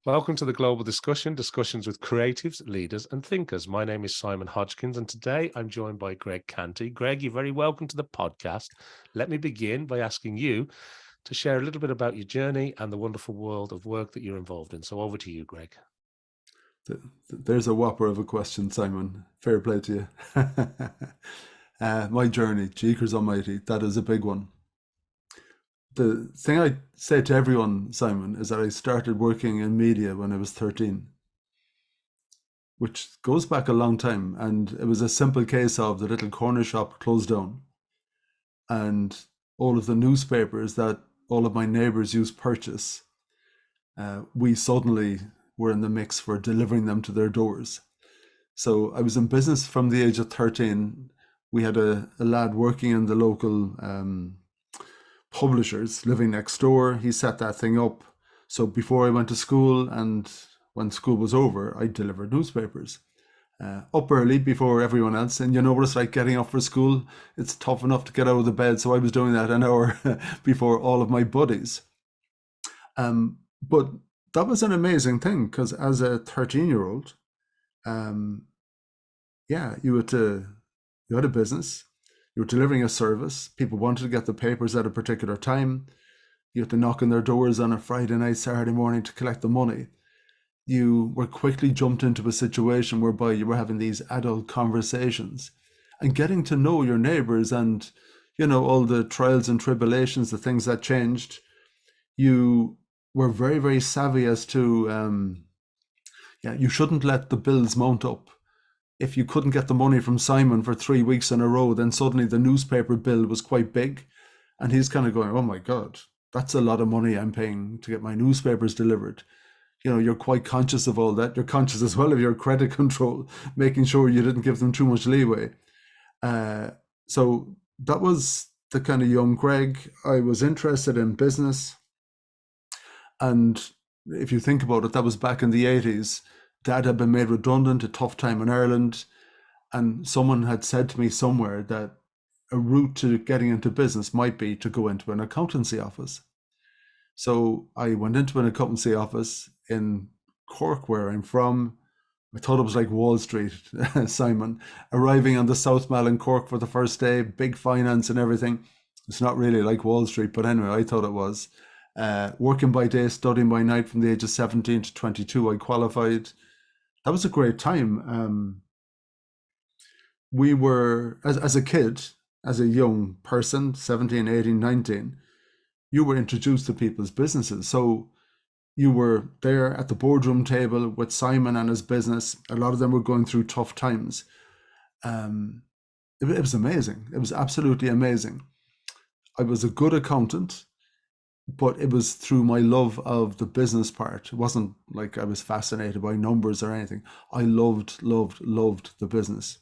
Welcome to the Global Discussion, discussions with creatives, leaders and thinkers. My name is Simon Hodgkins and today I'm joined by Greg Canty. Greg, you're very welcome to the podcast. Let me begin by asking you to share a little bit about your journey and the wonderful world of work that you're involved in. So over to you, Greg. There's a whopper of a question, Simon. Fair play to you. My journey, Jeekers Almighty, that is a big one. The thing I say to everyone, Simon, is that I started working in media when I was 13, which goes back a long time. And it was a simple case of the little corner shop closed down. And all of the newspapers that all of my neighbors used to purchase, we suddenly were in the mix for delivering them to their doors. So I was in business from the age of 13. We had a lad working in the local publishers living next door. He set that thing up. So before I went to school and when school was over, I delivered newspapers. Up early before everyone else. And you know what it's like getting up for school? It's tough enough to get out of the bed. So I was doing that an hour before all of my buddies. But that was an amazing thing because as a 13-year-old, you had a business. You were delivering a service. People wanted to get the papers at a particular time. You had to knock on their doors on a Friday night, Saturday morning to collect the money. You were quickly jumped into a situation whereby you were having these adult conversations and getting to know your neighbors and, you know, all the trials and tribulations, the things that changed. You were very, very savvy as to, you shouldn't let the bills mount up. If you couldn't get the money from Simon for 3 weeks in a row, then suddenly the newspaper bill was quite big. And he's kind of going, oh my God, that's a lot of money I'm paying to get my newspapers delivered. You know, you're quite conscious of all that. You're conscious as well of your credit control, making sure you didn't give them too much leeway. So that was the kind of young Greg. I was interested in business. And if you think about it, that was back in the 80s. Dad had been made redundant, a tough time in Ireland. And someone had said to me somewhere that a route to getting into business might be to go into an accountancy office. So I went into an accountancy office in Cork, where I'm from. I thought it was like Wall Street, Simon, arriving on the South Mall in Cork for the first day, big finance and everything. It's not really like Wall Street, but anyway, I thought it was. Working by day, studying by night from the age of 17 to 22, I qualified. That was a great time. We were, as a kid, as a young person, 17, 18, 19, you were introduced to people's businesses. So you were there at the boardroom table with Simon and his business. A lot of them were going through tough times. It was amazing. It was absolutely amazing. I was a good accountant, but it was through my love of the business part. It wasn't like I was fascinated by numbers or anything. I loved the business.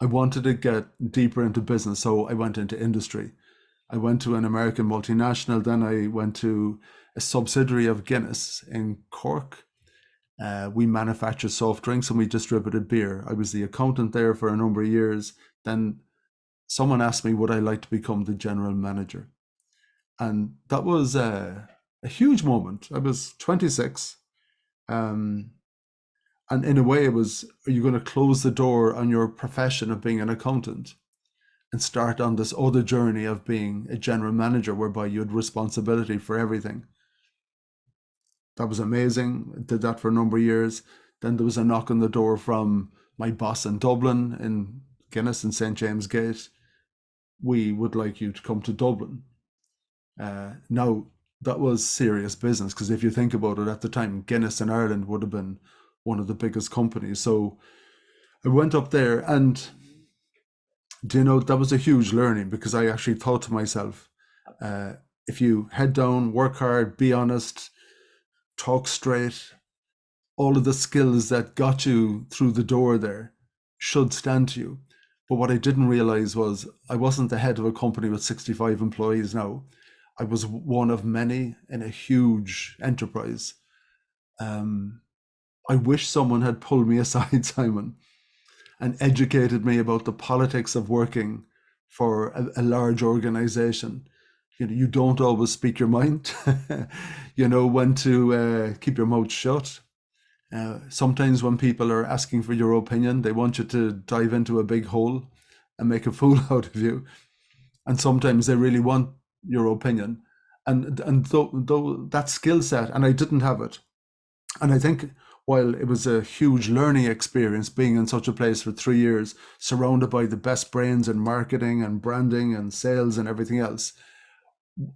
I wanted to get deeper into business, so I went into industry. I went to an American multinational, then I went to a subsidiary of Guinness in Cork. We manufactured soft drinks and we distributed beer. I was the accountant there for a number of years. Then someone asked me, would I like to become the general manager? And that was a huge moment. I was 26. And in a way it was, are you going to close the door on your profession of being an accountant and start on this other journey of being a general manager whereby you had responsibility for everything? That was amazing. I did that for a number of years. Then there was a knock on the door from my boss in Dublin in Guinness in St. James Gate. We would like you to come to Dublin. Now, that was serious business because if you think about it, at the time, Guinness in Ireland would have been one of the biggest companies. So I went up there and, do you know, that was a huge learning because I actually thought to myself, if you head down, work hard, be honest, talk straight, all of the skills that got you through the door there should stand to you. But what I didn't realize was I wasn't the head of a company with 65 employees now. I was one of many in a huge enterprise. I wish someone had pulled me aside, Simon, and educated me about the politics of working for a large organization. you don't always speak your mind. You know when to keep your mouth shut. Sometimes when people are asking for your opinion, they want you to dive into a big hole and make a fool out of you. And sometimes they really want your opinion. And though that skill set, and I didn't have it. And I think while it was a huge learning experience being in such a place for 3 years, surrounded by the best brains in marketing and branding and sales and everything else,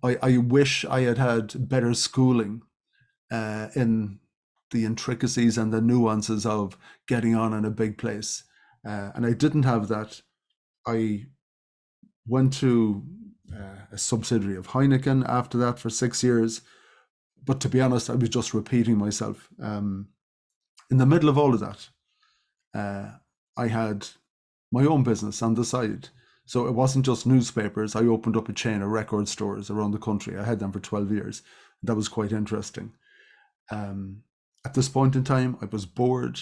I wish I had had better schooling in the intricacies and the nuances of getting on in a big place. And I didn't have that. I went to a subsidiary of Heineken after that for 6 years. But to be honest, I was just repeating myself. In the middle of all of that, I had my own business on the side. So it wasn't just newspapers. I opened up a chain of record stores around the country. I had them for 12 years. That was quite interesting. At this point in time, I was bored.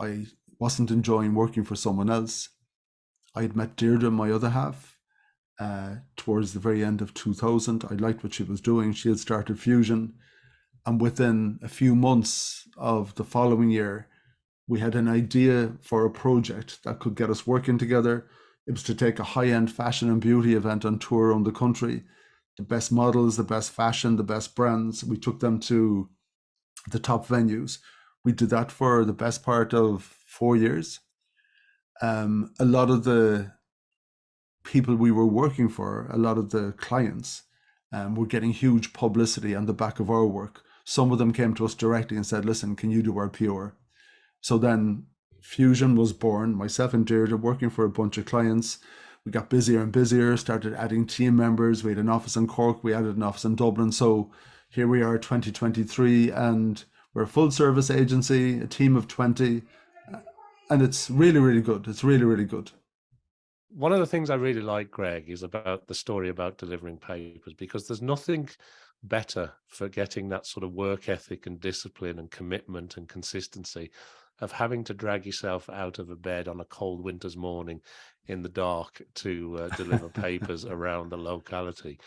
I wasn't enjoying working for someone else. I had met Deirdre, my other half, towards the very end of 2000. I liked what she was doing. She had started Fuzion. And within a few months of the following year, we had an idea for a project that could get us working together. It was to take a high-end fashion and beauty event on tour around the country. The best models, the best fashion, the best brands. We took them to the top venues. We did that for the best part of 4 years. A lot of the people we were working for, a lot of the clients, were getting huge publicity on the back of our work. Some of them came to us directly and said, listen, can you do our PR? So then Fuzion was born, myself and Deirdre working for a bunch of clients. We got busier and busier, started adding team members. We had an office in Cork, we added an office in Dublin. So here we are, 2023, and we're a full service agency, a team of 20. And it's really, really good. It's really, really good. One of the things I really like, Greg, is about the story about delivering papers, because there's nothing better for getting that sort of work ethic and discipline and commitment and consistency of having to drag yourself out of a bed on a cold winter's morning in the dark to deliver papers around the locality.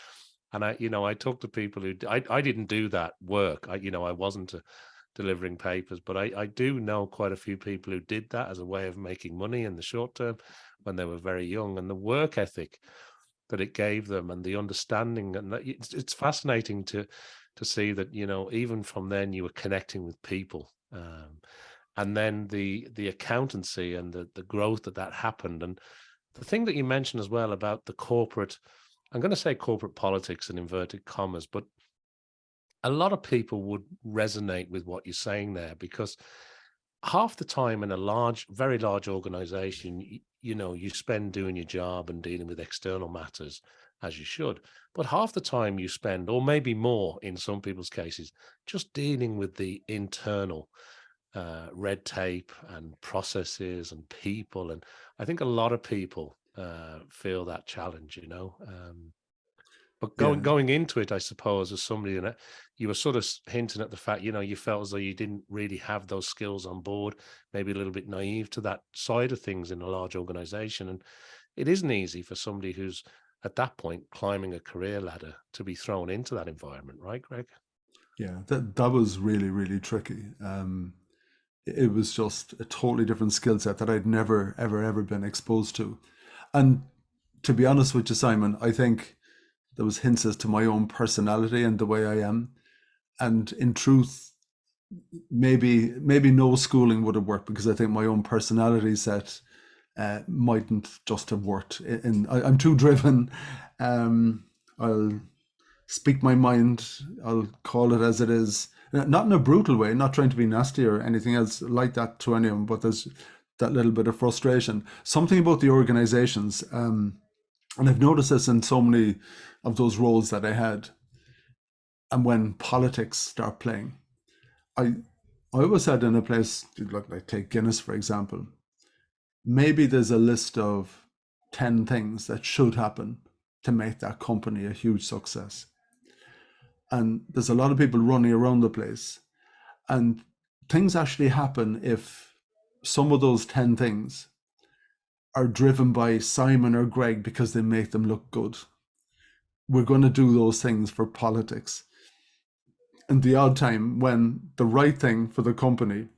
And I talk to people who I didn't do that work. I wasn't delivering papers, but I do know quite a few people who did that as a way of making money in the short term when they were very young, and the work ethic that it gave them and the understanding, and that it's fascinating to see that even from then you were connecting with people, and then the accountancy and the growth that happened. And the thing that you mentioned as well about the corporate, I'm going to say corporate politics in inverted commas, but a lot of people would resonate with what you're saying there, because half the time in a very large organization, you spend doing your job and dealing with external matters, as you should. But half the time you spend, or maybe more in some people's cases, just dealing with the internal red tape and processes and people. And I think a lot of people feel that challenge, But going into it, I suppose, as somebody in it, you were sort of hinting at the fact, you felt as though you didn't really have those skills on board, maybe a little bit naive to that side of things in a large organization. And it isn't easy for somebody who's at that point climbing a career ladder to be thrown into that environment, right, Greg? Yeah, that was really, really tricky. It was just a totally different skill set that I'd never, ever been exposed to. And to be honest with you, Simon, I think there was hints as to my own personality and the way I am. And in truth, maybe no schooling would have worked, because I think my own personality set mightn't just have worked. I'm too driven. I'll speak my mind. I'll call it as it is. Not in a brutal way, not trying to be nasty or anything else like that to anyone, but there's that little bit of frustration. Something about the organizations, and I've noticed this in so many of those roles that I had. And when politics start playing, I always said in a place, like take Guinness, for example, maybe there's a list of 10 things that should happen to make that company a huge success. And there's a lot of people running around the place, and things actually happen if some of those 10 things are driven by Simon or Greg because they make them look good. we're going to do those things for politics. And the odd time when the right thing for the company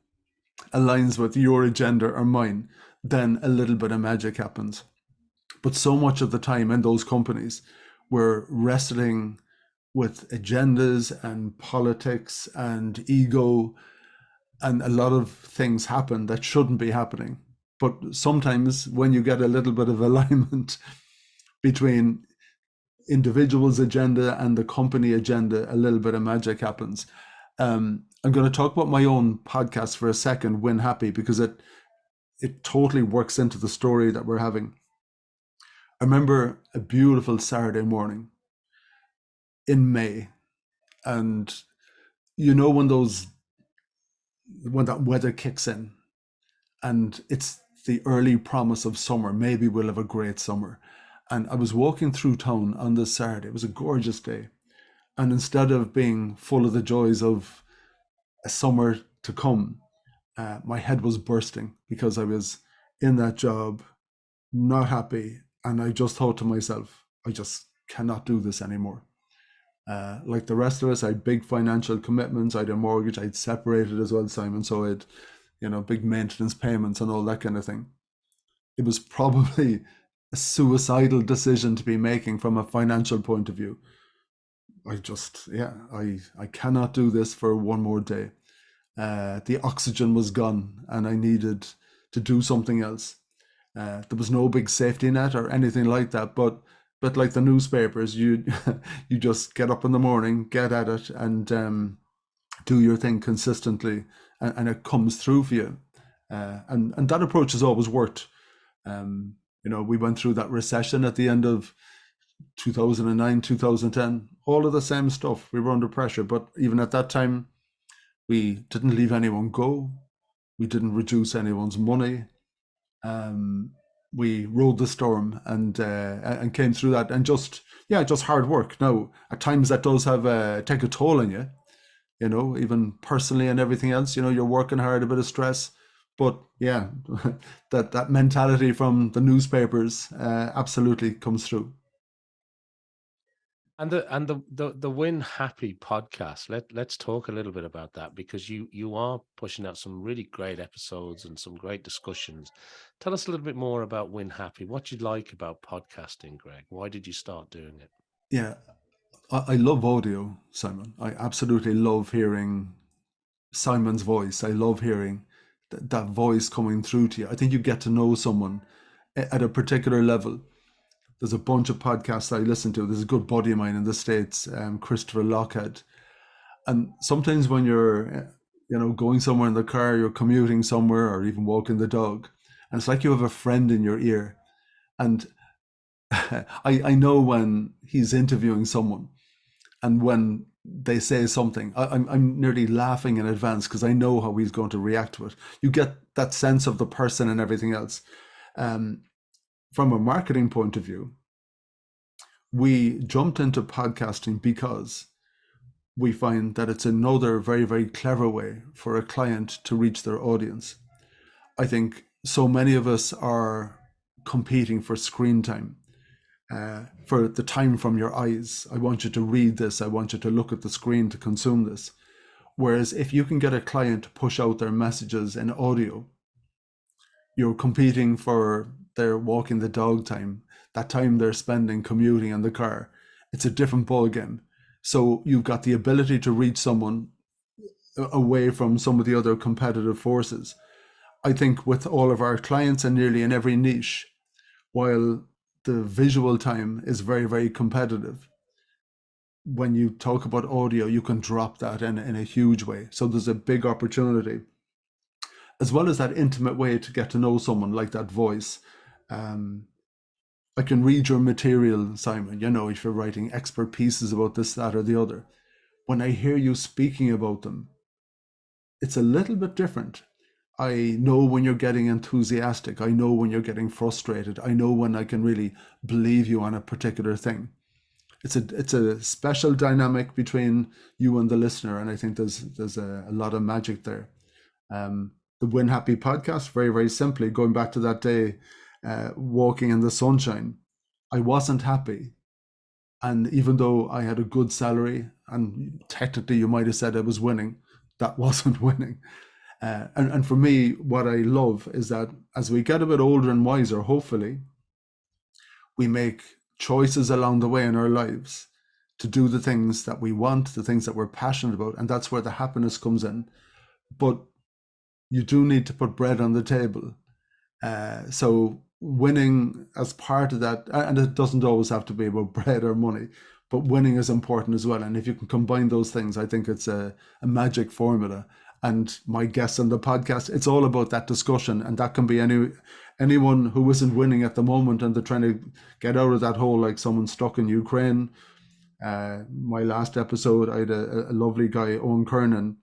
aligns with your agenda or mine, then a little bit of magic happens. But so much of the time in those companies, we're wrestling with agendas and politics and ego, and a lot of things happen that shouldn't be happening. But sometimes when you get a little bit of alignment between individual's agenda and the company agenda, a little bit of magic happens. I'm going to talk about my own podcast for a second, Win Happy, because it totally works into the story that we're having. I remember a beautiful Saturday morning in May, and you know when that weather kicks in, and it's the early promise of summer. Maybe we'll have a great summer. And I was walking through town on this Saturday. It was a gorgeous day. And instead of being full of the joys of a summer to come, my head was bursting because I was in that job, not happy. And I just thought to myself, I just cannot do this anymore. Like the rest of us, I had big financial commitments. I had a mortgage. I'd separated as well, Simon. So I had, big maintenance payments and all that kind of thing. It was probably a suicidal decision to be making from a financial point of view. I cannot do this for one more day. The oxygen was gone and I needed to do something else. There was no big safety net or anything like that, but like the newspapers, you you just get up in the morning, get at it, and do your thing consistently, and it comes through for you. And that approach has always worked. We went through that recession at the end of 2009, 2010, all of the same stuff. We were under pressure, but even at that time, we didn't leave anyone go. We didn't reduce anyone's money. We rode the storm and came through that, and just hard work. Now, at times that does have take a toll on you, even personally and everything else. You're working hard, a bit of stress. But yeah, that mentality from the newspapers absolutely comes through. And the Win Happy podcast. Let's talk a little bit about that, because you are pushing out some really great episodes and some great discussions. Tell us a little bit more about Win Happy. What you like about podcasting, Greg? Why did you start doing it? Yeah, I love audio, Simon. I absolutely love hearing Simon's voice. I love hearing that voice coming through to you. I think you get to know someone at a particular level. There's a bunch of podcasts I listen to. There's a good buddy of mine in the States, Christopher Lockhead. And sometimes when you're, going somewhere in the car, you're commuting somewhere or even walking the dog, and it's like you have a friend in your ear. And I know when he's interviewing someone, and when they say something, I'm nearly laughing in advance because I know how he's going to react to it. You get that sense of the person and everything else. From a marketing point of view, we jumped into podcasting because we find that it's another very, very clever way for a client to reach their audience. I think so many of us are competing for screen time, for the time from your eyes. I want you to read this. I want you to look at the screen to consume this. Whereas if you can get a client to push out their messages in audio, you're competing for their walking the dog time, that time they're spending commuting in the car. It's a different ball game. So you've got the ability to reach someone away from some of the other competitive forces. I think with all of our clients and nearly in every niche, while the visual time is very, very competitive, when you talk about audio, you can drop that in a huge way. So there's a big opportunity, as well as that intimate way to get to know someone, like that voice. I can read your material, Simon, if you're writing expert pieces about this, that, or the other. When I hear you speaking about them, it's a little bit different. I know when you're getting enthusiastic. I know when you're getting frustrated. I know when I can really believe you on a particular thing. It's a special dynamic between you and the listener, and I think there's a lot of magic there. The Win Happy podcast, very, very simply, going back to that day, walking in the sunshine, I wasn't happy. And even though I had a good salary, and technically you might have said I was winning, that wasn't winning. And for me, what I love is that as we get a bit older and wiser, hopefully, we make choices along the way in our lives to do the things that we want, the things that we're passionate about, and that's where the happiness comes in. But you do need to put bread on the table. So winning as part of that, and it doesn't always have to be about bread or money, but winning is important as well. And if you can combine those things, I think it's a magic formula. And my guests on the podcast, it's all about that discussion, and that can be anyone who isn't winning at the moment and they're trying to get out of that hole, like someone stuck in Ukraine. My last episode, I had a lovely guy, Owen Kernan,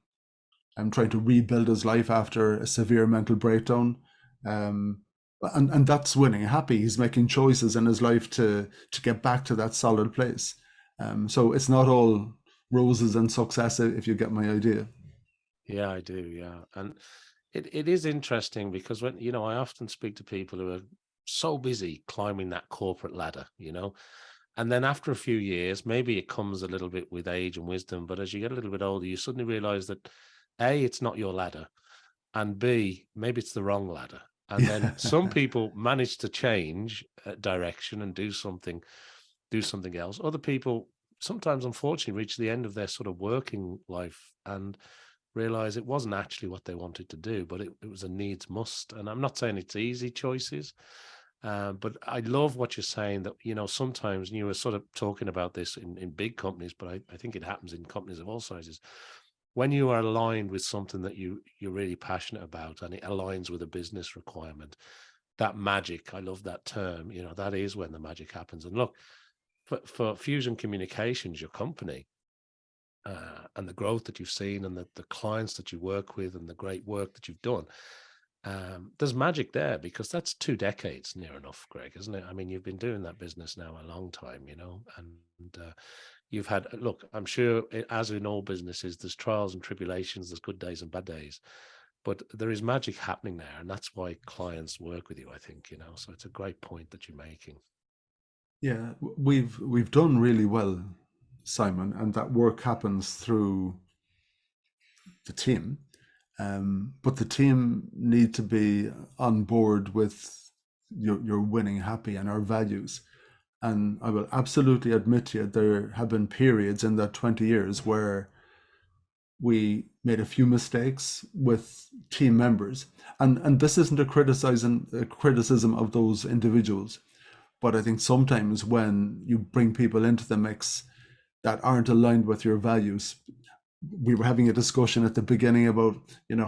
trying to rebuild his life after a severe mental breakdown. And that's winning happy. He's making choices in his life to get back to that solid place. So it's not all roses and success, if you get my idea. Yeah, I do. Yeah. And it is interesting because when, I often speak to people who are so busy climbing that corporate ladder, and then after a few years, maybe it comes a little bit with age and wisdom, but as you get a little bit older, you suddenly realize that A, it's not your ladder, and B, maybe it's the wrong ladder. And then some people manage to change direction and do something else. Other people sometimes, unfortunately, reach the end of their sort of working life and realize it wasn't actually what they wanted to do, but it was a needs must. And I'm not saying it's easy choices, but I love what you're saying that, sometimes, and you were sort of talking about this in big companies, but I think it happens in companies of all sizes. When you are aligned with something that you're really passionate about and it aligns with a business requirement, that magic, I love that term, that is when the magic happens. And look, for Fuzion Communications, your company, and the growth that you've seen and the clients that you work with and the great work that you've done, there's magic there because that's 2 decades near enough, Greg, isn't it? I mean, you've been doing that business now a long time, and you've had, look, I'm sure as in all businesses, there's trials and tribulations, there's good days and bad days, but there is magic happening there. And that's why clients work with you, I think, so it's a great point that you're making. Yeah, we've done really well, Simon, and that work happens through the team. But the team need to be on board with your winning happy and our values. And I will absolutely admit to you, there have been periods in that 20 years where we made a few mistakes with team members. And this isn't a criticism of those individuals. But I think sometimes when you bring people into the mix that aren't aligned with your values, we were having a discussion at the beginning about,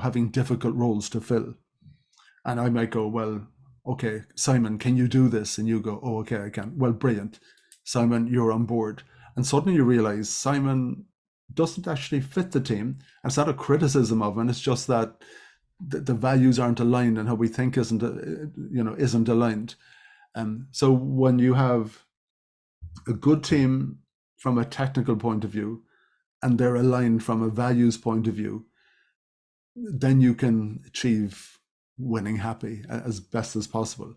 having difficult roles to fill. And I might go, well, okay, Simon, can you do this? And you go, oh, okay, I can. Well, brilliant. Simon, you're on board. And suddenly you realize Simon doesn't actually fit the team. And it's not a criticism of him. It's just that the values aren't aligned and how we think isn't aligned. So when you have a good team from a technical point of view, and they're aligned from a values point of view, then you can achieve winning happy as best as possible.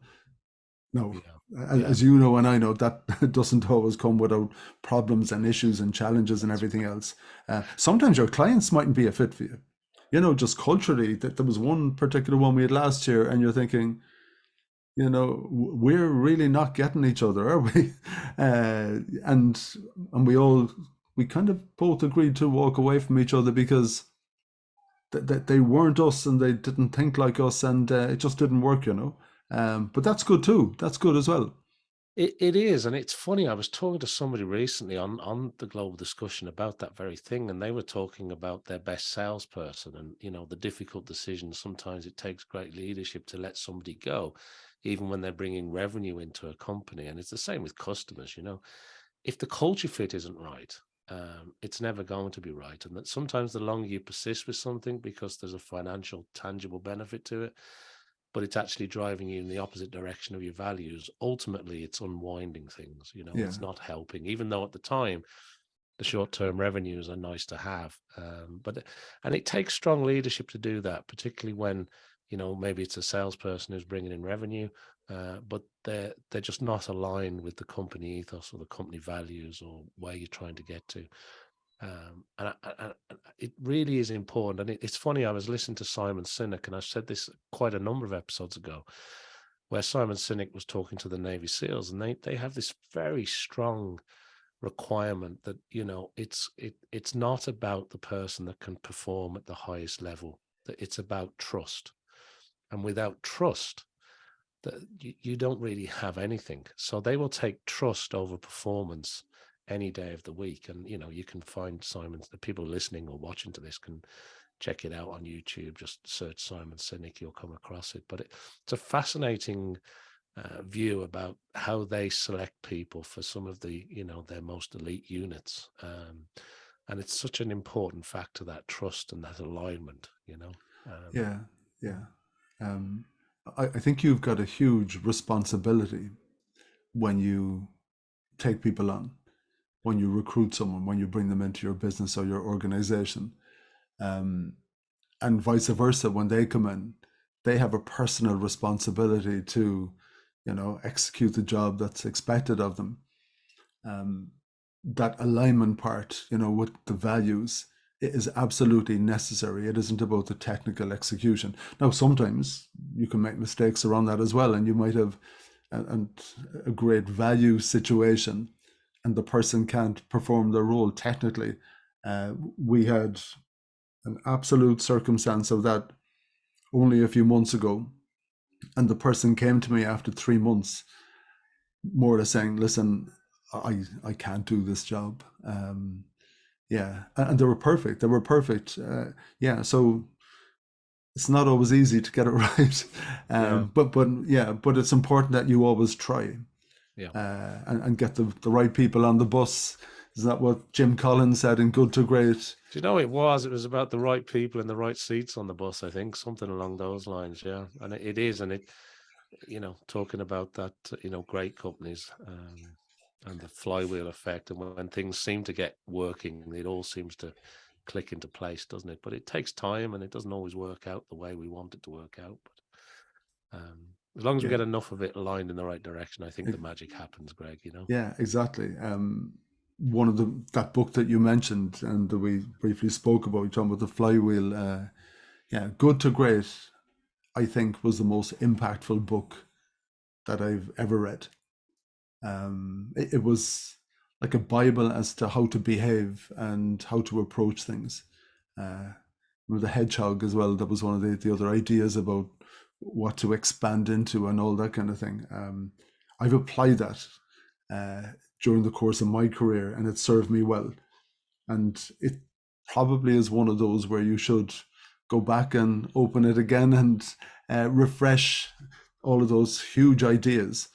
No, as you know and I know, that doesn't always come without problems and issues and challenges and everything else. Sometimes your clients mightn't be a fit for you. Just culturally, that there was one particular one we had last year, and you're thinking, we're really not getting each other, are we? And we kind of both agreed to walk away from each other because they weren't us and they didn't think like us, and it just didn't work, But that's good too. That's good as well. It is, and it's funny. I was talking to somebody recently on the global discussion about that very thing, and they were talking about their best salesperson and the difficult decisions. Sometimes it takes great leadership to let somebody go, even when they're bringing revenue into a company. And it's the same with customers. If the culture fit isn't right, it's never going to be right. And that sometimes the longer you persist with something because there's a financial tangible benefit to it, but it's actually driving you in the opposite direction of your values, ultimately it's unwinding things. It's not helping, even though at the time the short-term revenues are nice to have, and it takes strong leadership to do that, particularly when maybe it's a salesperson who's bringing in revenue, but they're just not aligned with the company ethos or the company values or where you're trying to get to. And it really is important. And it's funny, I was listening to Simon Sinek, and I said this quite a number of episodes ago, where Simon Sinek was talking to the Navy SEALs, and they have this very strong requirement that, you know, it's not about the person that can perform at the highest level, that it's about trust. And without trust, that you don't really have anything. So they will take trust over performance any day of the week. And, you know, you can find Simon's, the people listening or watching to this can check it out on YouTube. Just search Simon Sinek, you'll come across it. But it's a fascinating view about how they select people for some of the, you know, their most elite units. And it's such an important factor, that trust and that alignment, you know. Yeah, yeah. I think you've got a huge responsibility when you take people on, when you recruit someone, when you bring them into your business or your organization, and vice versa. When they come in, they have a personal responsibility to, you know, execute the job that's expected of them. That alignment part, you know, with the values, it is absolutely necessary. It isn't about the technical execution. Now, sometimes you can make mistakes around that as well, and you might have a great value situation, and the person can't perform their role technically. We had an absolute circumstance of that only a few months ago, and the person came to me after 3 months, more or less saying, "Listen, I can't do this job." Yeah, and they were perfect. They were perfect. Yeah, so it's not always easy to get it right. But it's important that you always try. Yeah. And get the right people on the bus. Is that what Jim Collins said in Good to Great? Do you know it was about the right people in the right seats on the bus, I think, something along those lines. Yeah. And it is. And it, you know, talking about that, you know, great companies and the flywheel effect. And when things seem to get working, it all seems to click into place, doesn't it? But it takes time and it doesn't always work out the way we want it to work out. But as long as we Yeah, get enough of it aligned in the right direction, I think the magic happens, Greg, you know? yeah, exactly. One of that book that you mentioned and that we briefly spoke about, you're talking about the flywheel. Yeah, Good to Great, I think, was the most impactful book that I've ever read. It was like a Bible as to how to behave and how to approach things. With the hedgehog as well, that was one of the other ideas about what to expand into and all that kind of thing. I've applied that during the course of my career, and it served me well. And it probably is one of those where you should go back and open it again and refresh all of those huge ideas,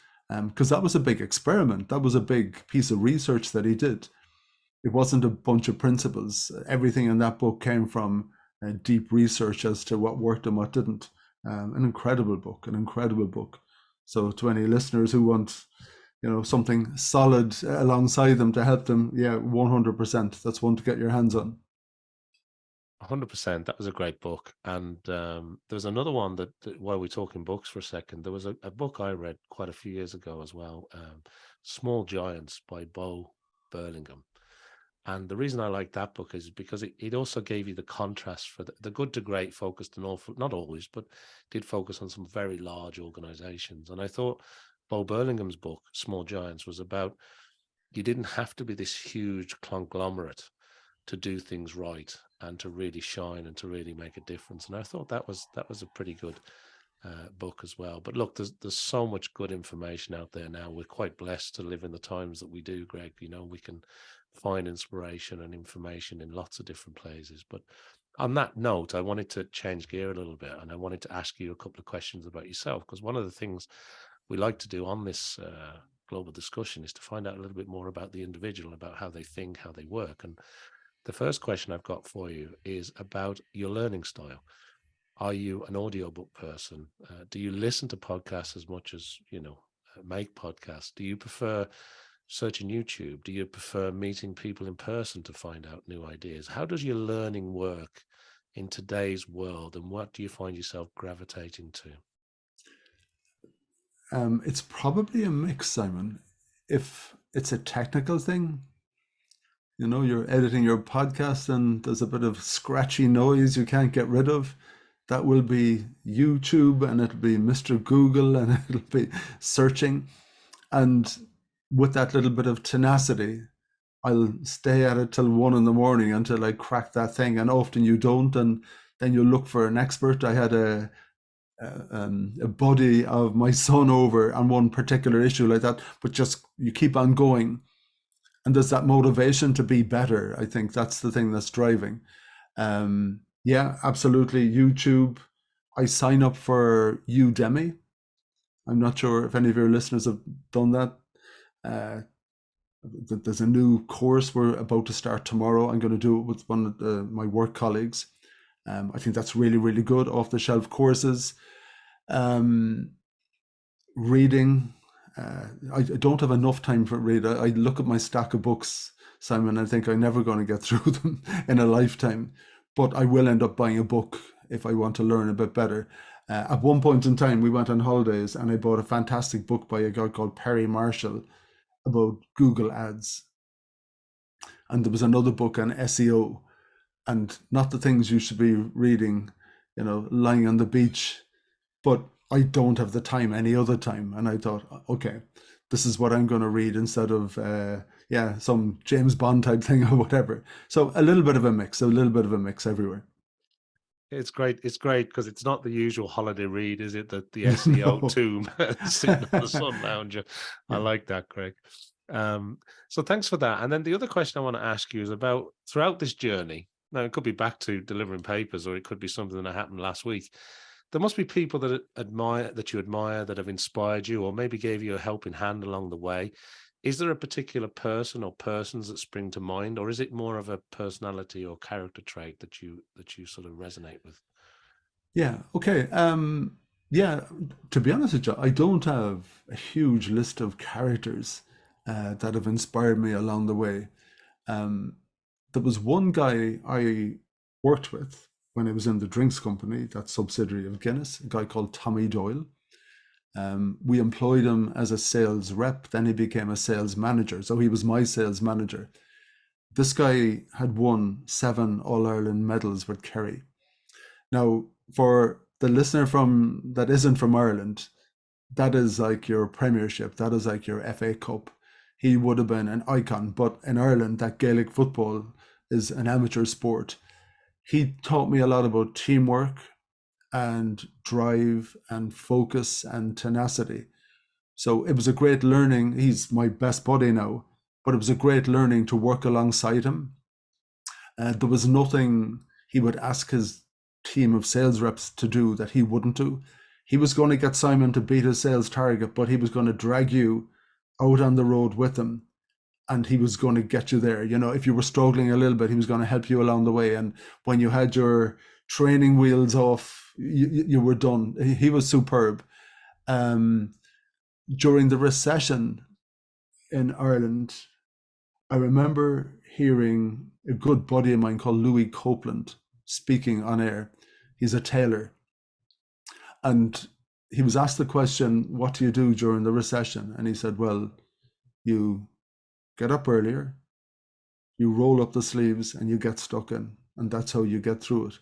because that was a big experiment. That was a big piece of research that he did. It wasn't a bunch of principles. Everything in that book came from deep research as to what worked and what didn't. An incredible book, an incredible book. So to any listeners who want, you know, something solid alongside them to help them, yeah, 100%. That's one to get your hands on. 100%. That was a great book. And there's another one that, while we're talking books for a second, there was a book I read quite a few years ago as well, Small Giants by Bo Burlingham. And the reason I like that book is because it also gave you the contrast for the good to great, focused an awful, not always, but did focus on some very large organizations. And I thought Bo Burlingham's book, Small Giants, was about, you didn't have to be this huge conglomerate to do things right and to really shine and to really make a difference. And I thought that was a pretty good book as well. But look, there's so much good information out there now. We're quite blessed to live in the times that we do, Greg. You know, we can find inspiration and information in lots of different places. But on that note, I wanted to change gear a little bit, and I wanted to ask you a couple of questions about yourself, because one of the things we like to do on this global discussion is to find out a little bit more about the individual, about how they think, how they work. And the first question I've got for you is about your learning style. Are you an audiobook person? Do you listen to podcasts as much as, you know, make podcasts? Do you prefer searching YouTube? Do you prefer meeting people in person to find out new ideas? How does your learning work in today's world, and what do you find yourself gravitating to? It's probably a mix, Simon. If it's a technical thing, you're editing your podcast and there's a bit of scratchy noise you can't get rid of, that will be YouTube, and it'll be Mr. Google, and it'll be searching. And with that little bit of tenacity, I'll stay at it till 1 a.m. until I crack that thing. And often you don't, and then you look for an expert. I had a buddy of my son over on one particular issue like that, but just you keep on going, and there's that motivation to be better. I think that's the thing that's driving. Yeah, absolutely. YouTube. I sign up for Udemy. I'm not sure if any of your listeners have done that. There's a new course we're about to start tomorrow. I'm going to do it with one of my work colleagues. I think that's really, really good, off-the-shelf courses. Reading. I don't have enough time for read. I look at my stack of books, Simon, and I think I'm never going to get through them in a lifetime. But I will end up buying a book if I want to learn a bit better. At one point in time, we went on holidays and I bought a fantastic book by a guy called Perry Marshall about Google ads. And there was another book on SEO, and not the things you should be reading, lying on the beach. But I don't have the time any other time. And I thought, okay, this is what I'm going to read instead of, some James Bond type thing or whatever. So a little bit of a mix everywhere. It's great. It's great because it's not the usual holiday read, is it? The SEO tomb sitting on the sun lounger. I like that, Craig. So thanks for that. And then the other question I want to ask you is about throughout this journey. Now, it could be back to delivering papers, or it could be something that happened last week. There must be people that you admire, that have inspired you, or maybe gave you a helping hand along the way. Is there a particular person or persons that spring to mind, or is it more of a personality or character trait that you sort of resonate with? Yeah. Okay. To be honest with you, I don't have a huge list of characters that have inspired me along the way. There was one guy I worked with when I was in the drinks company, that subsidiary of Guinness, a guy called Tommy Doyle. We employed him as a sales rep, then he became a sales manager. So he was my sales manager. This guy had won 7 All-Ireland medals with Kerry. Now, for the listener that isn't from Ireland, that is like your Premiership, that is like your FA Cup. He would have been an icon, but in Ireland, that Gaelic football is an amateur sport. He taught me a lot about teamwork and drive and focus and tenacity. So it was a great learning. He's my best buddy now, but it was a great learning to work alongside him. There was nothing he would ask his team of sales reps to do that he wouldn't do. He was going to get Simon to beat his sales target, but he was going to drag you out on the road with him, and he was going to get you there. If you were struggling a little bit, he was going to help you along the way. And when you had your training wheels off, you were done. He was superb. During the recession in Ireland, I remember hearing a good buddy of mine called Louis Copeland speaking on air. He's a tailor. And he was asked the question, what do you do during the recession? And he said, well, you get up earlier, you roll up the sleeves, and you get stuck in. And that's how you get through it.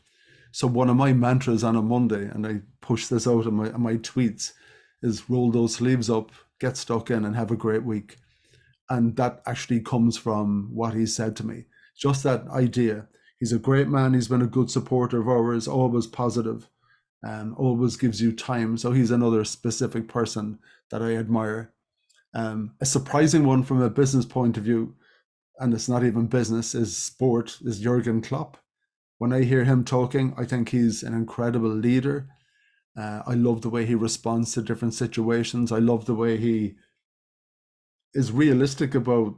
So one of my mantras on a Monday, and I push this out in my tweets, is roll those sleeves up, get stuck in, and have a great week. And that actually comes from what he said to me. Just that idea. He's a great man. He's been a good supporter of ours, always positive, always gives you time. So he's another specific person that I admire. A surprising one from a business point of view, and it's not even business, is Jurgen Klopp. When I hear him talking, I think he's an incredible leader. I love the way he responds to different situations. I love the way he is realistic about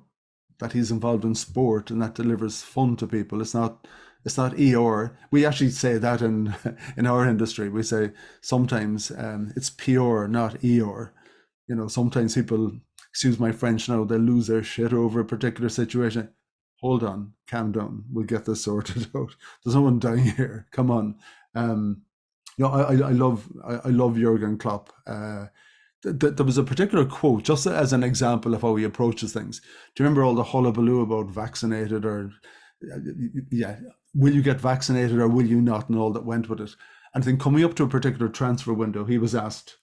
that he's involved in sport and that delivers fun to people. It's not ER. We actually say that in our industry. We say sometimes it's PR, not ER. Sometimes people, excuse my French now, they lose their shit over a particular situation. Hold on, calm down. We'll get this sorted out. There's no one dying here. Come on. I love Jurgen Klopp. there was a particular quote, just as an example of how he approaches things. Do you remember all the hullabaloo about vaccinated or, yeah, will you get vaccinated or will you not, and all that went with it? And then coming up to a particular transfer window, he was asked,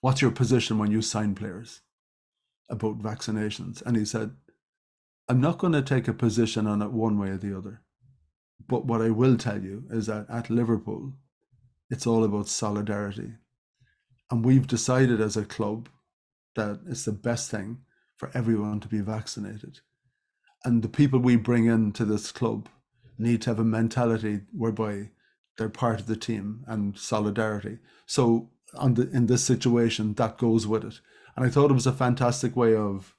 what's your position when you sign players about vaccinations? And he said, I'm not going to take a position on it one way or the other. But what I will tell you is that at Liverpool, it's all about solidarity. And we've decided as a club that it's the best thing for everyone to be vaccinated. And the people we bring into this club need to have a mentality whereby they're part of the team and solidarity. So in this situation, that goes with it. And I thought it was a fantastic way of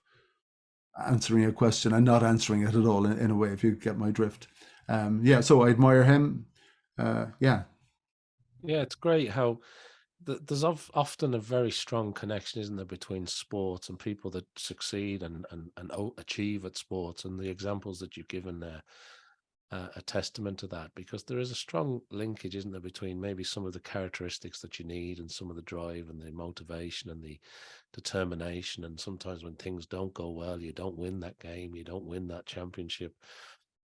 answering a question and not answering it at all in a way, if you get my drift. So I admire him. Yeah, it's great how there's often a very strong connection, isn't there, between sports and people that succeed and achieve at sports, and the examples that you've given there a testament to that, because there is a strong linkage, isn't there, between maybe some of the characteristics that you need and some of the drive and the motivation and the determination. And sometimes when things don't go well, you don't win that game, you don't win that championship.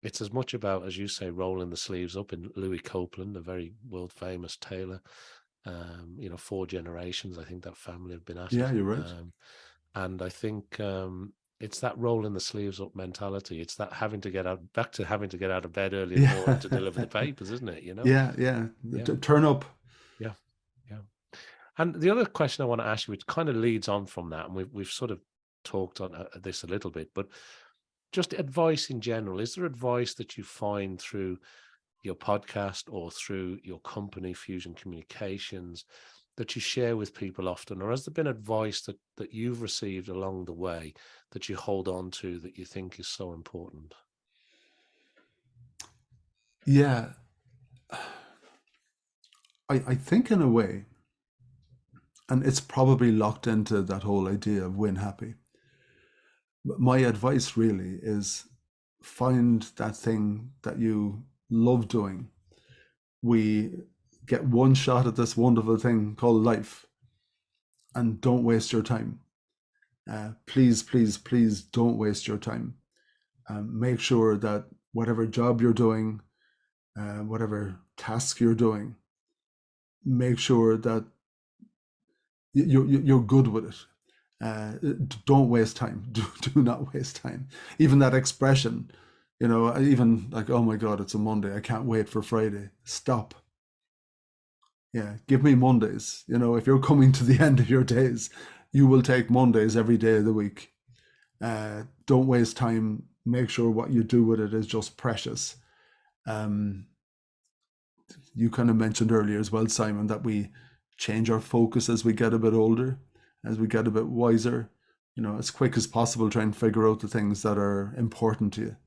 It's as much about, as you say, rolling the sleeves up. In Louis Copeland, a very world famous tailor, 4 generations, I think that family have been at it. Yeah, you're right. And I think it's that rolling the sleeves up mentality. It's that having to get out of bed early in the morning to deliver the papers, isn't it? Yeah. Turn up. Yeah. And the other question I want to ask you, which kind of leads on from that, and we've sort of talked on this a little bit, but just advice in general. Is there advice that you find through your podcast or through your company, Fuzion Communications, that you share with people often? Or has there been advice that you've received along the way that you hold on to that you think is so important? Yeah. I think in a way, and it's probably locked into that whole idea of win happy. My advice really is find that thing that you love doing. We get one shot at this wonderful thing called life, and don't waste your time. Please don't waste your time. Make sure that whatever job you're doing, whatever task you're doing, make sure that you're good with it. Don't waste time. Do not waste time. Even that expression, even like, oh my God, it's a Monday, I can't wait for Friday. Stop. Yeah, give me Mondays. If you're coming to the end of your days, you will take Mondays every day of the week. Don't waste time. Make sure what you do with it is just precious. You kind of mentioned earlier as well, Simon, that we change our focus as we get a bit older, as we get a bit wiser, as quick as possible, try and figure out the things that are important to you.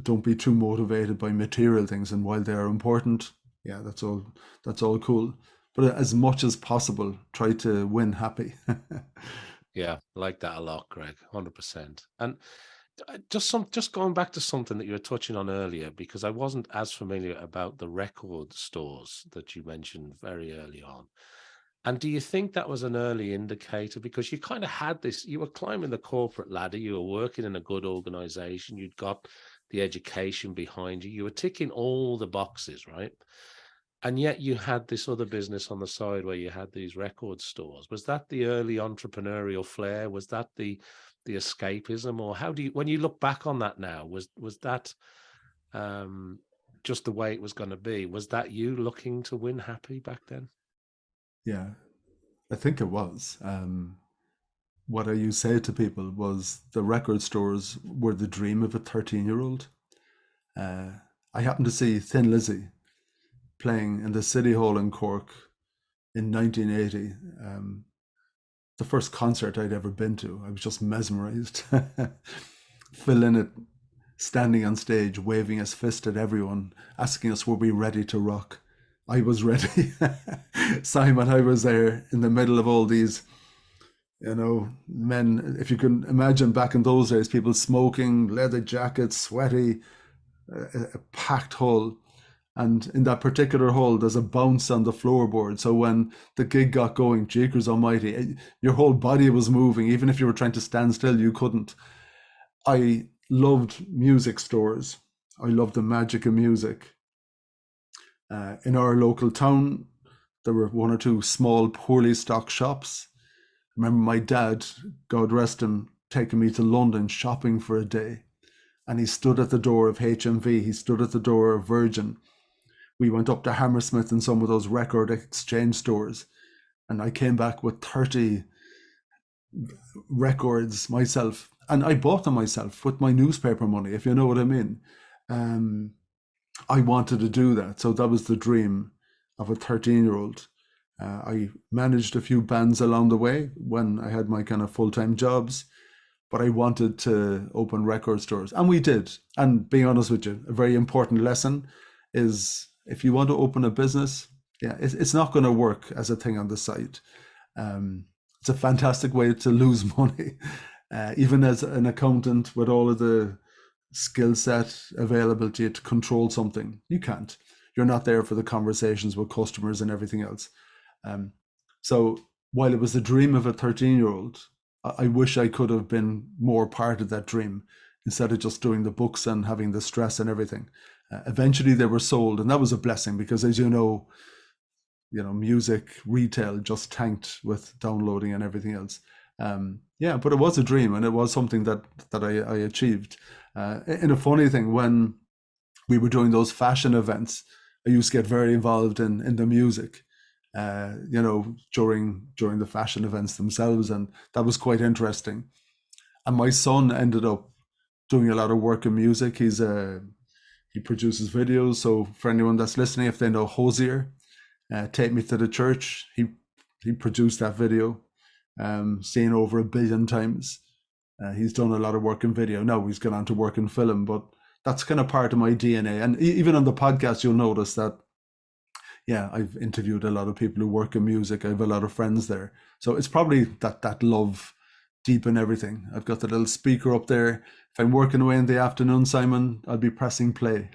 Don't be too motivated by material things, and while they are important, that's all cool, but as much as possible, try to win happy. Yeah, like that a lot, Greg, 100%. And just going back to something that you were touching on earlier, because I wasn't as familiar about the record stores that you mentioned very early on. And do you think that was an early indicator? Because you kind of had this, you were climbing the corporate ladder, you were working in a good organization, you'd got the education behind you, you were ticking all the boxes, right? And yet you had this other business on the side where you had these record stores. Was that the early entrepreneurial flair? Was that the escapism? Or how do you, when you look back on that now, was that just the way it was going to be? Was that you looking to win happy back then? Yeah, I think it was. What I used to say to people was the record stores were the dream of a 13-year-old. I happened to see Thin Lizzy playing in the City Hall in Cork in 1980. The first concert I'd ever been to. I was just mesmerized. Phil Lynott standing on stage, waving his fist at everyone, asking us, were we ready to rock? I was ready. Simon, I was there in the middle of all these, men, if you can imagine back in those days, people smoking, leather jackets, sweaty, a packed hall. And in that particular hall, there's a bounce on the floorboard. So when the gig got going, Jeekers Almighty, your whole body was moving. Even if you were trying to stand still, you couldn't. I loved music stores. I loved the magic of music. In our local town, there were one or two small, poorly stocked shops. I remember my dad, God rest him, taking me to London shopping for a day. And he stood at the door of HMV, he stood at the door of Virgin. We went up to Hammersmith and some of those record exchange stores. And I came back with 30 records myself. And I bought them myself with my newspaper money, if you know what I mean. I wanted to do that. So that was the dream of a 13-year-old. I managed a few bands along the way when I had my kind of full-time jobs, but I wanted to open record stores. And we did. And being honest with you, a very important lesson is if you want to open a business, it's not going to work as a thing on the side. It's a fantastic way to lose money. Even as an accountant with all of the skill set available to you to control something, you can't. You're not there for the conversations with customers and everything else. So while it was the dream of a 13-year-old, I wish I could have been more part of that dream instead of just doing the books and having the stress and everything. Eventually they were sold, and that was a blessing because, as you know, music retail just tanked with downloading and everything else. But it was a dream, and it was something that I achieved. And a funny thing, when we were doing those fashion events, I used to get very involved in the music, during the fashion events themselves, and that was quite interesting. And my son ended up doing a lot of work in music. He produces videos. So for anyone that's listening, if they know Hosier, Take Me to the Church, he produced that video, seen over 1 billion times. He's done a lot of work in video. Now he's gone on to work in film, but that's kind of part of my DNA. And even on the podcast, you'll notice that, I've interviewed a lot of people who work in music. I have a lot of friends there. So it's probably that love deep in everything. I've got the little speaker up there. If I'm working away in the afternoon, Simon, I'll be pressing play.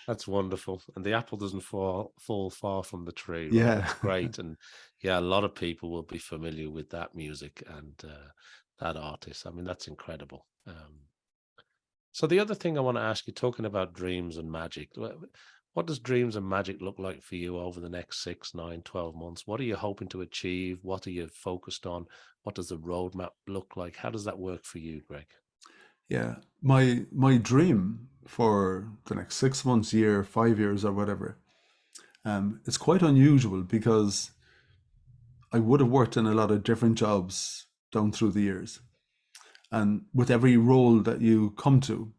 That's wonderful. And the apple doesn't fall far from the tree. Right? Yeah. That's great. And a lot of people will be familiar with that music and that artist. I mean, that's incredible. So the other thing I want to ask you, talking about dreams and magic, what does dreams and magic look like for you over the next 6, 9, 12 months? What are you hoping to achieve? What are you focused on? What does the roadmap look like? How does that work for you, Greg? Yeah, my dream for the next 6 months, year, 5 years, or whatever, it's quite unusual because I would have worked in a lot of different jobs down through the years, and with every role that you come to,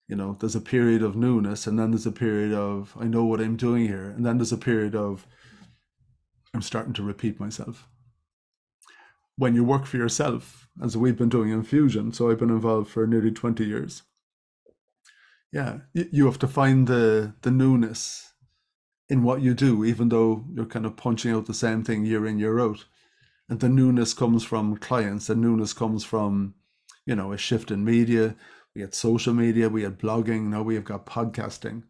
there's a period of newness, and then there's a period of I know what I'm doing here, and then there's a period of I'm starting to repeat myself. When you work for yourself, as we've been doing in Fuzion, so I've been involved for nearly 20 years. Yeah, you have to find the newness in what you do, even though you're kind of punching out the same thing year in, year out. And the newness comes from clients, the newness comes from, a shift in media. We had social media, we had blogging, now we have got podcasting.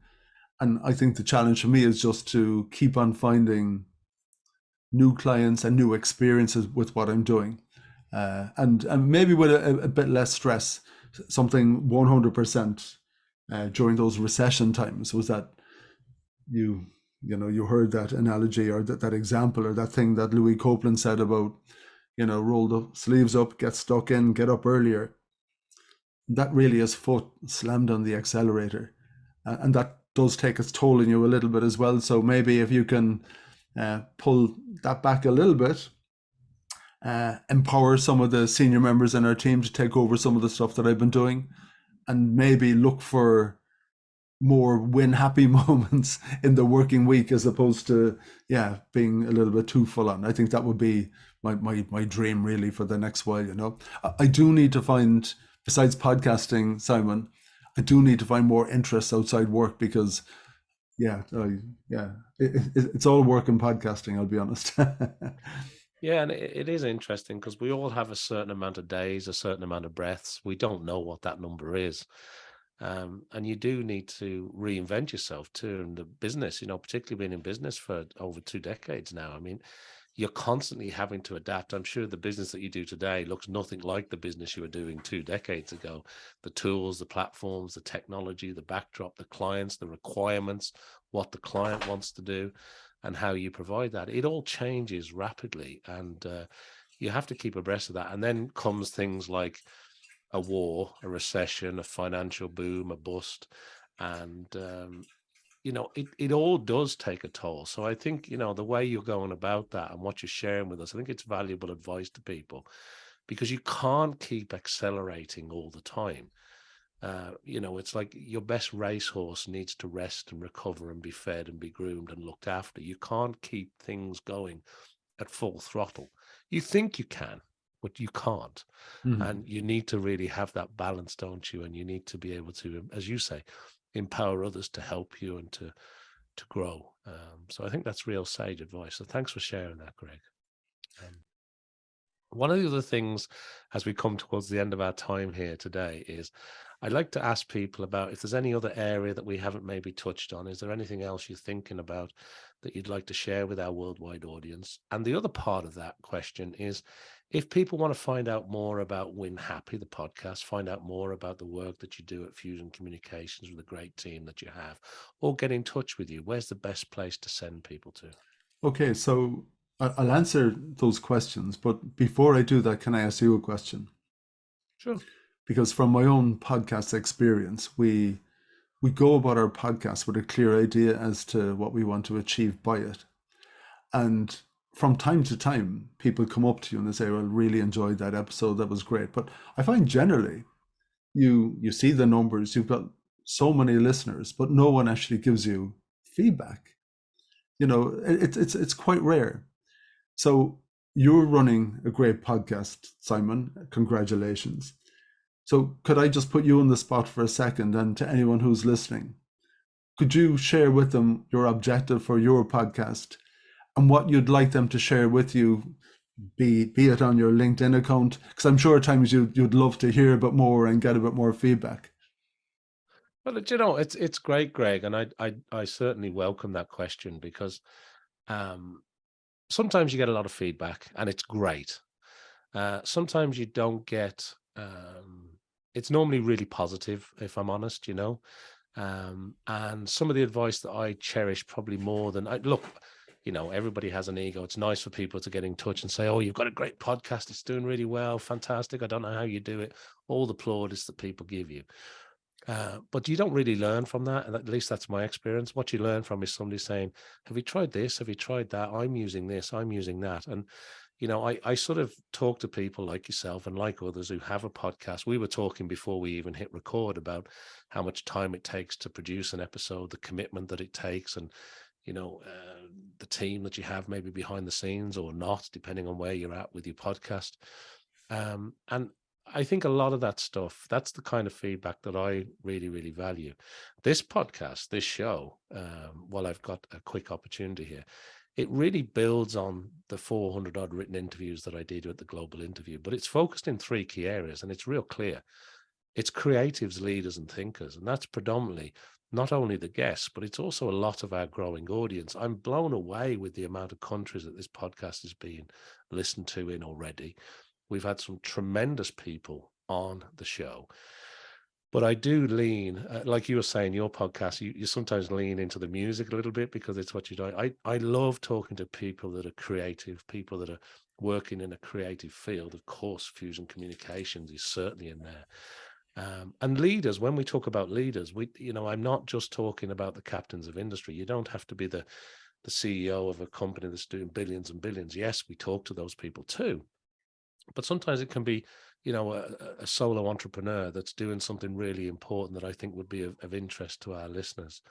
And I think the challenge for me is just to keep on finding new clients and new experiences with what I'm doing. And maybe with a bit less stress. Something 100% during those recession times was that you heard that analogy or that example or that thing that Louis Copeland said about, roll the sleeves up, get stuck in, get up earlier. That really is foot slammed on the accelerator. And that does take its toll on you a little bit as well. So maybe if you can pull that back a little bit, empower some of the senior members in our team to take over some of the stuff that I've been doing, and maybe look for more win happy moments in the working week as opposed to being a little bit too full on. I think that would be my dream really for the next while. I do need to find, besides podcasting, Simon, I do need to find more interests outside work because it's all work and podcasting, I'll be honest. Yeah, and it is interesting because we all have a certain amount of days, a certain amount of breaths. We don't know what that number is. And you do need to reinvent yourself too. And the business, particularly being in business for over 2 decades now, I mean, you're constantly having to adapt. I'm sure the business that you do today looks nothing like the business you were doing 2 decades ago. The tools, the platforms, the technology, the backdrop, the clients, the requirements, what the client wants to do, and how you provide that. It all changes rapidly, and you have to keep abreast of that. And then comes things like a war, a recession, a financial boom, a bust, and it all does take a toll. So I think, the way you're going about that and what you're sharing with us, I think it's valuable advice to people, because you can't keep accelerating all the time. It's like your best racehorse needs to rest and recover and be fed and be groomed and looked after. You can't keep things going at full throttle. You think you can, but you can't. And you need to really have that balance, don't you? And you need to be able to, as you say, empower others to help you and to grow. So I think that's real sage advice. So thanks for sharing that, Greg. One of the other things, as we come towards the end of our time here today, is I'd like to ask people about if there's any other area that we haven't maybe touched on. Is there anything else you're thinking about that you'd like to share with our worldwide audience? And the other part of that question is, if people want to find out more about Win Happy, the podcast, find out more about the work that you do at Fuzion Communications with a great team that you have, or get in touch with you, where's the best place to send people to? Okay, so I'll answer those questions, but before I do that, can I ask you a question? Sure. Because from my own podcast experience, we go about our podcast with a clear idea as to what we want to achieve by it. And from time to time, people come up to you and they say, well, really enjoyed that episode. That was great. But I find generally you see the numbers, you've got so many listeners, but no one actually gives you feedback. It's quite rare. So you're running a great podcast, Simon. Congratulations. So could I just put you on the spot for a second, and to anyone who's listening, could you share with them your objective for your podcast and what you'd like them to share with you, be it on your LinkedIn account? Because I'm sure at times you'd love to hear a bit more and get a bit more feedback. Well, it's great, Greg, and I certainly welcome that question, because sometimes you get a lot of feedback and it's great. Sometimes you don't get. It's normally really positive, if I'm honest, and some of the advice that I cherish probably more than everybody has an ego. It's nice for people to get in touch and say, oh, you've got a great podcast. It's doing really well. Fantastic. I don't know how you do it. All the plaudits that people give you. But you don't really learn from that. And at least that's my experience. What you learn from is somebody saying, have you tried this? Have you tried that? I'm using this. I'm using that. And I sort of talk to people like yourself and like others who have a podcast. We were talking before we even hit record about how much time it takes to produce an episode, the commitment that it takes, and, the team that you have maybe behind the scenes or not, depending on where you're at with your podcast. And I think a lot of that stuff, that's the kind of feedback that I really, really value. This podcast, this show, while I've got a quick opportunity here, it really builds on the 400 odd written interviews that I did at the Global Interview, but it's focused in 3 key areas, and it's real clear. It's creatives, leaders, and thinkers. And that's predominantly not only the guests, but it's also a lot of our growing audience. I'm blown away with the amount of countries that this podcast is being listened to in already. We've had some tremendous people on the show. But I do lean, like you were saying, your podcast, you sometimes lean into the music a little bit because it's what you do. I love talking to people that are creative, people that are working in a creative field. Of course, Fuzion Communications is certainly in there. And leaders, when we talk about leaders, I'm not just talking about the captains of industry. You don't have to be the CEO of a company that's doing billions and billions. Yes, we talk to those people too. But sometimes it can be, a solo entrepreneur that's doing something really important that I think would be of interest to our listeners.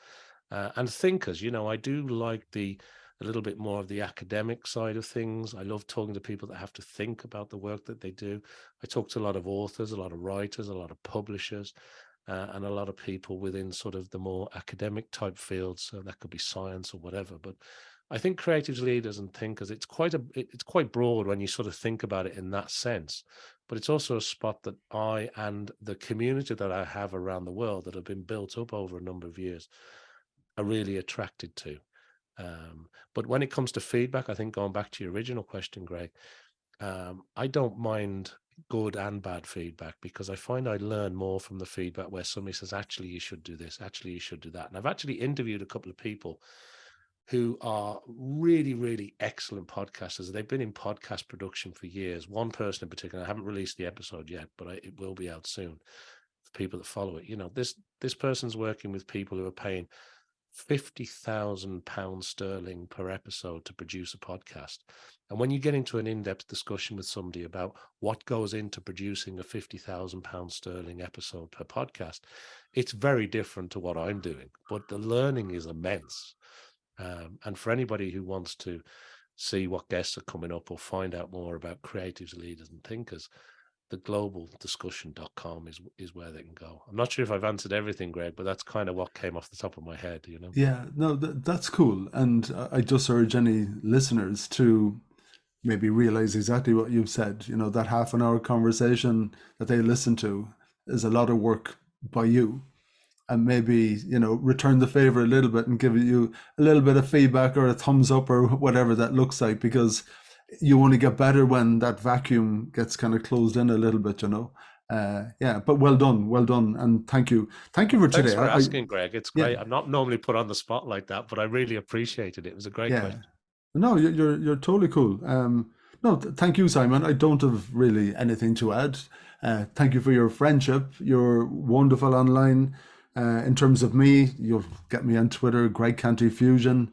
And thinkers, I do like a little bit more of the academic side of things. I love talking to people that have to think about the work that they do. I talk to a lot of authors, a lot of writers, a lot of publishers, and a lot of people within sort of the more academic type fields. So that could be science or whatever. But I think creatives, leaders, and thinkers, it's quite broad when you sort of think about it in that sense. But it's also a spot that I and the community that I have around the world that have been built up over a number of years are really attracted to. But when it comes to feedback, I think going back to your original question, Greg, I don't mind good and bad feedback, because I find I learn more from the feedback where somebody says, actually, you should do this, actually, you should do that. And I've actually interviewed a couple of people who are really, really excellent podcasters. They've been in podcast production for years. One person in particular, I haven't released the episode yet, but it will be out soon for people that follow it. You know, this person's working with people who are paying £50,000 per episode to produce a podcast. And when you get into an in-depth discussion with somebody about what goes into producing a £50,000 episode per podcast, it's very different to what I'm doing, but the learning is immense. And for anybody who wants to see what guests are coming up or find out more about creatives, leaders, and thinkers, the globaldiscussion.com is where they can go. I'm not sure if I've answered everything, Greg, but that's kind of what came off the top of my head, you know? Yeah, no, that's cool. And I just urge any listeners to maybe realize exactly what you've said. You know, that half an hour conversation that they listen to is a lot of work by you. And maybe, you know, return the favor a little bit and give you a little bit of feedback or a thumbs up or whatever that looks like, because you only get better when that vacuum gets kind of closed in a little bit, you know. Yeah, but well done, and thank you for today. Thanks for asking, Greg. It's great. Yeah. I'm not normally put on the spot like that, but I really appreciated it. It was a great question. No, you're totally cool. No, thank you, Simon. I don't have really anything to add. Thank you for your friendship. You're wonderful online. In terms of me, you'll get me on Twitter, Greg Canty Fuzion.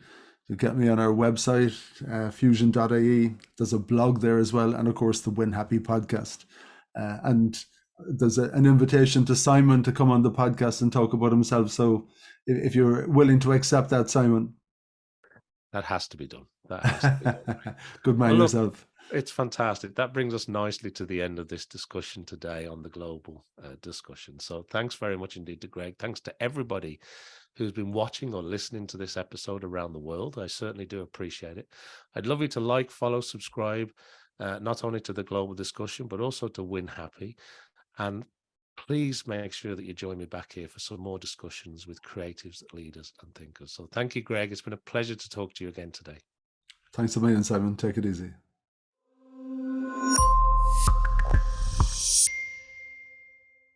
You'll get me on our website, fuzion.ie. There's a blog there as well, and of course the Win Happy podcast. And there's an invitation to Simon to come on the podcast and talk about himself. So if you're willing to accept that, Simon. That has to be done. That has to be done. Good man yourself. It's fantastic. That brings us nicely to the end of this discussion today on the global discussion. So thanks very much indeed to Greg. Thanks to everybody who's been watching or listening to this episode around the world. I certainly do appreciate it. I'd love you to like, follow, subscribe, not only to the global discussion, but also to Win Happy. And please make sure that you join me back here for some more discussions with creatives, leaders, and thinkers. So thank you, Greg. It's been a pleasure to talk to you again today. Thanks a million, Simon. Take it easy.